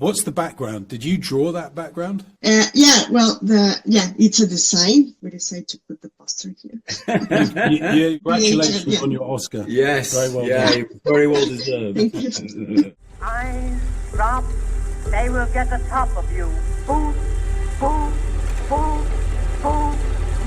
What's the background? Did you draw that background? It's a design. We decided to put the poster here. Congratulations on your Oscar. Yes, very well done. Very well deserved. Thank you. Eyes drop, they will get the top of you. Boom, boom, boom, boom,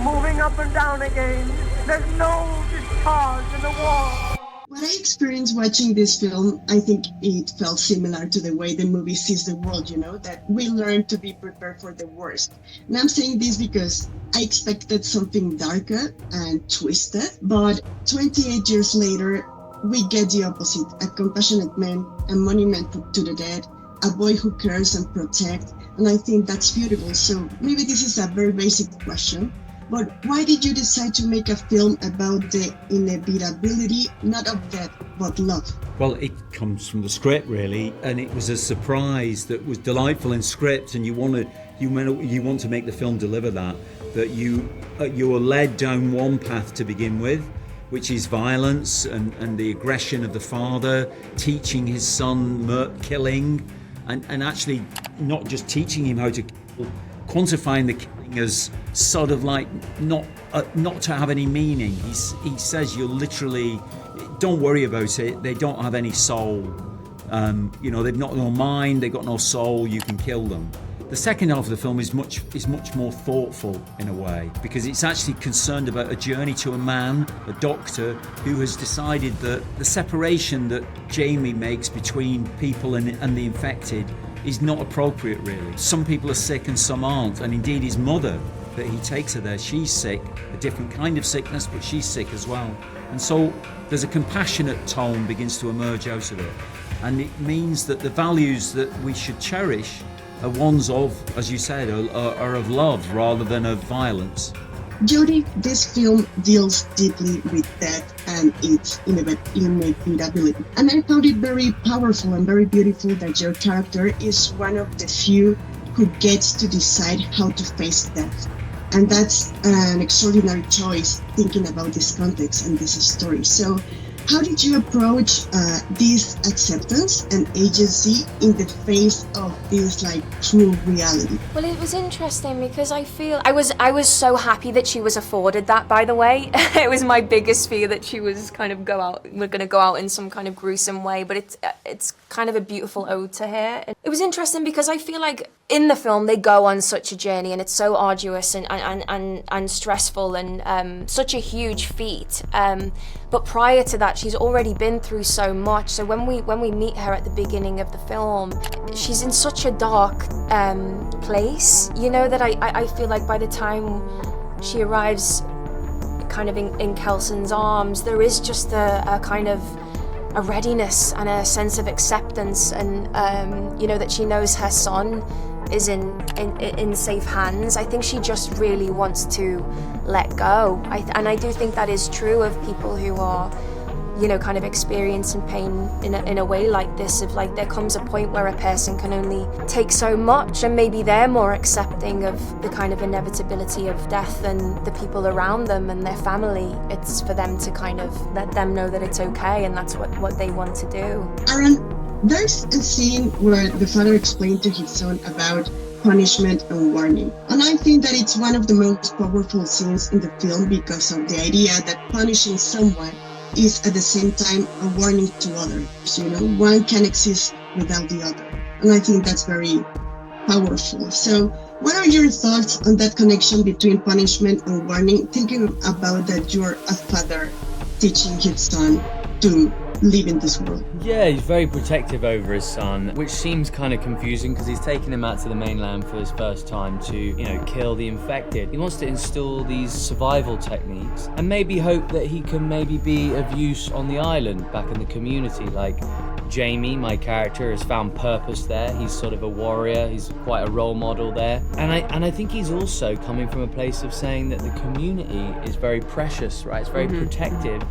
moving up and down again. There's no discharge in the wall. What I experienced watching this film, I think it felt similar to the way the movie sees the world, that we learn to be prepared for the worst. And I'm saying this because I expected something darker and twisted, but 28 years later, we get the opposite: a compassionate man, a monument to the dead, a boy who cares and protects, and I think that's beautiful. So maybe this is a very basic question, but why did you decide to make a film about the inevitability, not of death, but love? Well, it comes from the script, really, and it was a surprise that was delightful in script, and you want to make the film deliver that you are led down one path to begin with, which is violence and the aggression of the father, teaching his son killing, and actually not just teaching him how to kill, quantifying the killing as sort of like not to have any meaning. He says you're literally, don't worry about it, they don't have any soul. They've got no mind, they've got no soul, you can kill them. The second half of the film is much more thoughtful in a way, because it's actually concerned about a journey to a man, a doctor, who has decided that the separation that Jamie makes between people and the infected is not appropriate, really. Some people are sick and some aren't, and indeed his mother, that he takes her there, she's sick, a different kind of sickness, but she's sick as well. And so there's a compassionate tone begins to emerge out of it, and it means that the values that we should cherish are ones of, as you said, are of love rather than of violence. Jodie, this film deals deeply with death and its inevitability. And I found it very powerful and very beautiful that your character is one of the few who gets to decide how to face death. And that's an extraordinary choice, thinking about this context and this story. So how did you approach this acceptance and agency in the face of this true reality? Well, it was interesting because I feel I was so happy that she was afforded that, by the way. It was my biggest fear that she was kind of we're going to go out in some kind of gruesome way, but it's kind of a beautiful ode to her. It was interesting because I feel like in the film they go on such a journey and it's so arduous and stressful and such a huge feat. But prior to that, she's already been through so much. So when we meet her at the beginning of the film, she's in such a dark place, that I feel like by the time she arrives kind of in Kelson's arms, there is just a kind of a readiness and a sense of acceptance, and that she knows her son is in safe hands. I think she just really wants to let go. And I do think that is true of people who are, kind of experiencing pain in a way like this, of there comes a point where a person can only take so much, and maybe they're more accepting of the kind of inevitability of death than the people around them and their family. It's for them to kind of let them know that it's okay, and that's what they want to do. Aaron, there's a scene where the father explained to his son about punishment and warning. And I think that it's one of the most powerful scenes in the film because of the idea that punishing someone is at the same time a warning to others. One can exist without the other. And I think that's very powerful. So what are your thoughts on that connection between punishment and warning, thinking about that you're a father teaching his son to live in this world? Yeah, he's very protective over his son, which seems kind of confusing because he's taken him out to the mainland for his first time to, kill the infected. He wants to install these survival techniques and maybe hope that he can maybe be of use on the island, back in the community. Like Jamie, my character, has found purpose there. He's sort of a warrior. He's quite a role model there. And I think he's also coming from a place of saying that the community is very precious, right? It's very protective.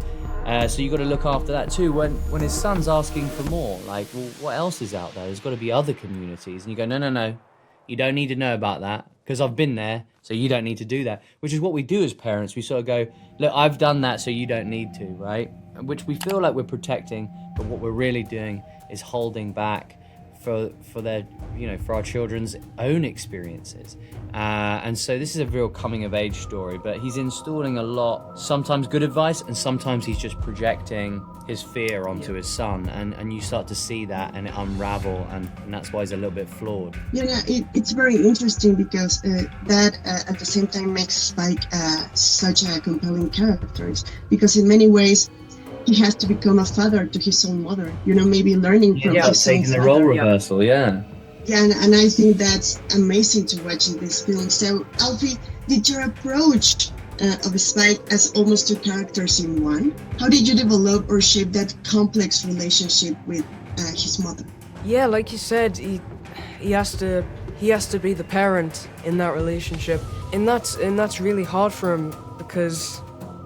So you've got to look after that too. When his son's asking for more, well, what else is out there? There's got to be other communities. And you go, no, you don't need to know about that because I've been there, so you don't need to do that. Which is what we do as parents. We sort of go, look, I've done that, so you don't need to, right? Which we feel like we're protecting, but what we're really doing is holding back for their, for our children's own experiences. And so this is a real coming of age story, but he's installing a lot, sometimes good advice, and sometimes he's just projecting his fear onto his son, and you start to see that and it unravel, and that's why he's a little bit flawed. It's very interesting because that at the same time makes Spike such a compelling character, because in many ways he has to become a father to his own mother, maybe learning from his own taking the father. role reversal, Yeah, and I think that's amazing to watch in this film. So, Alfie, did your approach of Spike as almost two characters in one? How did you develop or shape that complex relationship with his mother? Yeah, like you said, he has to be the parent in that relationship, and that's really hard for him because,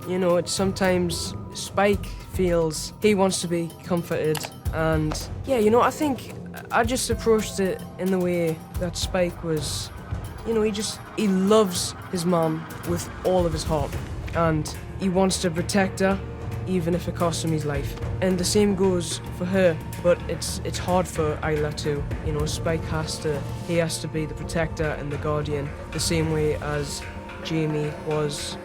it's sometimes Spike feels he wants to be comforted, and I think I just approached it in the way that Spike was, he loves his mom with all of his heart, and he wants to protect her, even if it costs him his life. And the same goes for her, but it's hard for Isla too. Spike has to be the protector and the guardian, the same way as Jamie was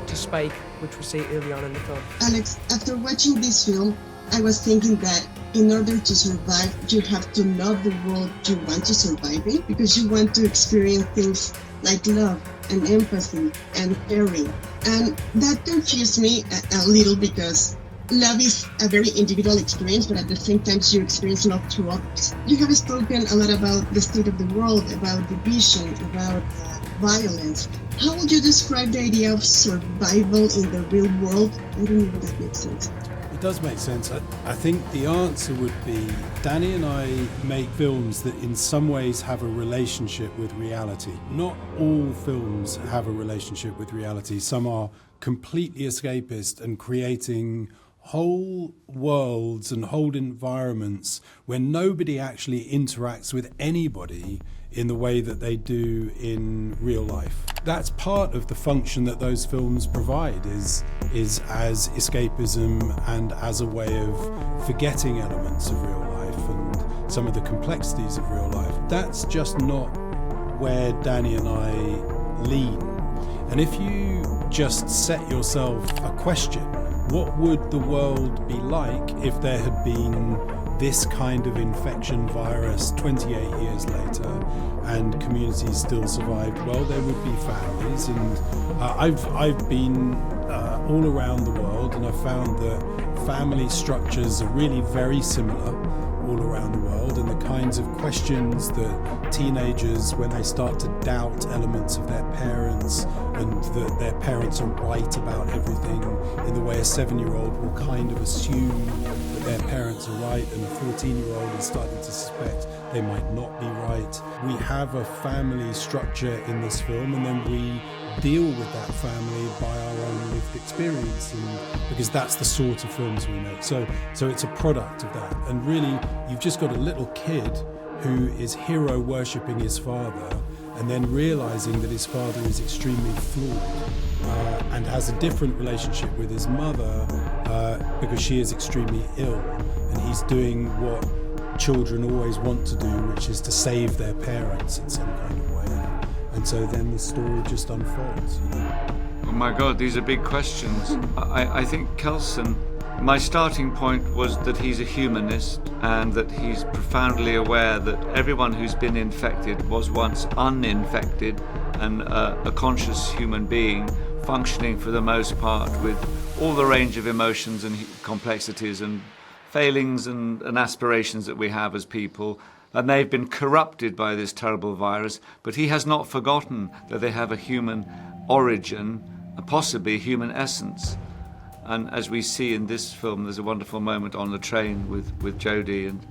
to Spike, which we see early on in the film. Alex, after watching this film, I was thinking that in order to survive, you have to love the world you want to survive in, because you want to experience things like love and empathy and caring. And that confused me a little, because love is a very individual experience, but at the same time you experience love through others. You have spoken a lot about the state of the world, about division, about violence. How would you describe the idea of survival in the real world? I don't know if that makes sense. It does make sense. I think the answer would be, Danny and I make films that in some ways have a relationship with reality. Not all films have a relationship with reality. Some are completely escapist and creating whole worlds and whole environments where nobody actually interacts with anybody in the way that they do in real life. That's part of the function that those films provide, is as escapism and as a way of forgetting elements of real life and some of the complexities of real life. That's just not where Danny and I lean. And if you just set yourself a question, what would the world be like if there had been this kind of infection virus 28 years later and communities still survived? Well, there would be families, and I've been all around the world, and I've found that family structures are really very similar all around the world, and the kinds of questions that teenagers, when they start to doubt elements of their parents and that their parents are right about everything, in the way a 7-year-old will kind of assume that their parents are right, and a 14-year-old is starting to suspect they might not be right. We have a family structure in this film, and then we deal with that family by our own lived experience, and because that's the sort of films we make. So it's a product of that. And really, you've just got a little kid who is hero worshipping his father, and then realizing that his father is extremely flawed and has a different relationship with his mother because she is extremely ill, and he's doing what children always want to do, which is to save their parents in some kind of way. And so then the story just unfolds. Oh my God, these are big questions. I think Kelson, my starting point was that he's a humanist, and that he's profoundly aware that everyone who's been infected was once uninfected and a conscious human being functioning for the most part with all the range of emotions and complexities and failings and aspirations that we have as people. And they've been corrupted by this terrible virus, but he has not forgotten that they have a human origin, possibly a human essence. And as we see in this film, there's a wonderful moment on the train with Jodie and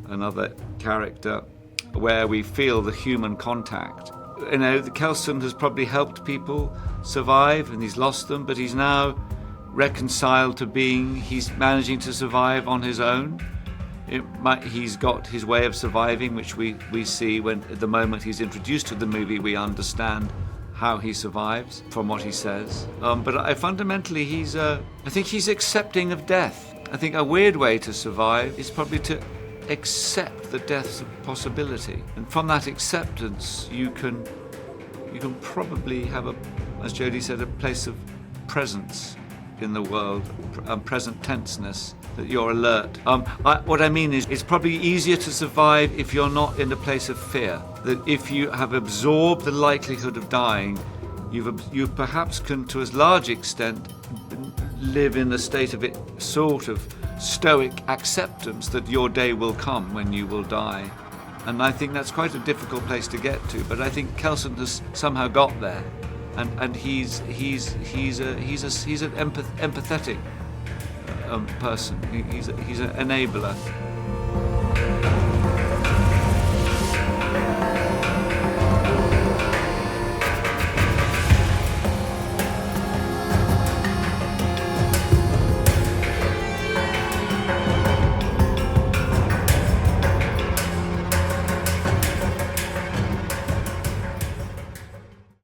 another character where we feel the human contact. The Kelson has probably helped people survive, and he's lost them, but he's now reconciled to he's managing to survive on his own. He's got his way of surviving, which we see when at the moment he's introduced to the movie, we understand how he survives from what he says. But fundamentally, I think he's accepting of death. I think a weird way to survive is probably to accept the death's possibility. And from that acceptance, you can probably have, as Jodie said, a place of presence in the world, present tenseness, that you're alert. What I mean is, it's probably easier to survive if you're not in a place of fear. That if you have absorbed the likelihood of dying, you perhaps can, to as large extent, live in a state of sort of stoic acceptance that your day will come when you will die. And I think that's quite a difficult place to get to, but I think Kelson has somehow got there, and he's an empathetic person. He's an enabler.